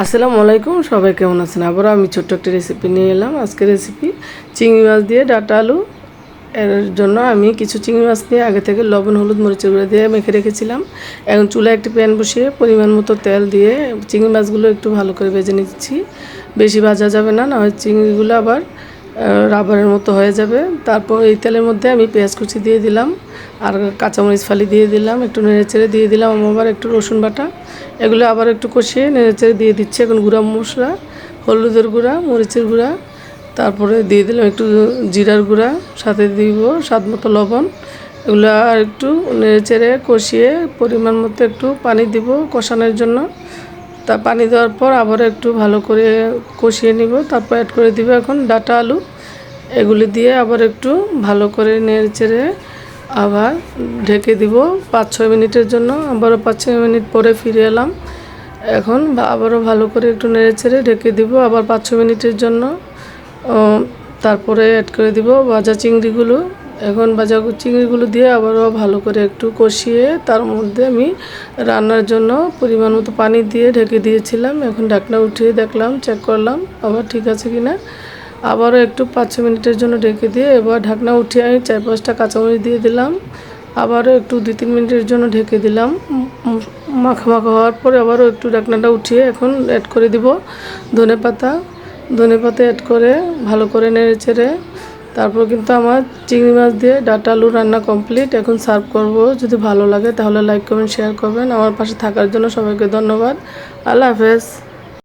আসসালামু আলাইকুম, সবাই কেমন আছেন? আবারও আমি ছোট্ট একটা রেসিপি নিয়ে এলাম। আজকের রেসিপি চিংড়ি মাছ দিয়ে ডাঁটা আলু। এর জন্য আমি কিছু চিংড়ি মাছ নিয়ে আগে থেকে লবণ, হলুদ, মরিচের গুঁড়া দিয়ে মেখে রেখেছিলাম। এখন চুলায় একটি প্যান বসিয়ে পরিমাণ মতো তেল দিয়ে চিংড়ি মাছগুলো একটু ভালো করে ভেজে নিচ্ছি। বেশি ভাজা যাবে না, না হয় চিংড়িগুলো আবার রাবারের মতো হয়ে যাবে। তারপর এই তেলের মধ্যে আমি পেঁয়াজ কুচি দিয়ে দিলাম, আর কাঁচামরিচ ফালি দিয়ে দিলাম, একটু নেড়েচেড়ে দিয়ে দিলাম আবার একটু রসুন বাটা। এগুলো আবার একটু কষিয়ে নেড়েচেড়ে দিয়ে দিচ্ছি এখন গুঁড়া মশলা, হলুদের গুঁড়া, মরিচের গুঁড়া, তারপরে দিয়ে দিলাম একটু জিরার গুঁড়া, সাথে দিব স্বাদ মতো লবণ। এগুলো আর একটু নেড়েচেড়ে কষিয়ে পরিমাণ মতো একটু পানি দিব কষানোর জন্য। তা পানি দেওয়ার পর আবার একটু ভালো করে কষিয়ে নিব। তারপর অ্যাড করে দিব এখন ডাঁটা আলু। এগুলি দিয়ে আবার একটু ভালো করে নেড়েচেড়ে আবার ঢেকে দিব 5-6 মিনিটের জন্য। আবারও 5-6 মিনিট পরে ফিরে এলাম। এখন আবারও ভালো করে একটু নেড়েচেড়ে ঢেকে দিব আবার 5-6 মিনিটের জন্য। তারপরে অ্যাড করে দিব ভাজা চিংড়িগুলো। এখন ভাজা চিংড়িগুলো দিয়ে আবারও ভালো করে একটু কষিয়ে তার মধ্যে আমি রান্নার জন্য পরিমাণ মতো পানি দিয়ে ঢেকে দিয়েছিলাম। এখন ঢাকনা উঠিয়ে দেখলাম, চেক করলাম আবার ঠিক আছে কিনা। আবারও একটু 5-6 মিনিটের জন্য ঢেকে দিয়ে এবার ঢাকনা উঠিয়ে আমি 4-5টা কাঁচামরিচ দিয়ে দিলাম। আবারও একটু 2-3 মিনিটের জন্য ঢেকে দিলাম। মাখা মাখা হওয়ার পরে আবারও একটু ঢাকনাটা উঠিয়ে এখন অ্যাড করে দিব ধনেপাতা। ধনেপাতা অ্যাড করে ভালো করে নেড়েচেড়ে তারপর কিন্তু আমার চিংড়ি মাছ দিয়ে ডাঁটা আলু রান্না কমপ্লিট। এখন সার্ভ করব। যদি ভালো লাগে তাহলে লাইক, কমেন্ট, শেয়ার করবেন। আমার পাশে থাকার জন্য সবাইকে ধন্যবাদ। আল্লাহ হাফেজ।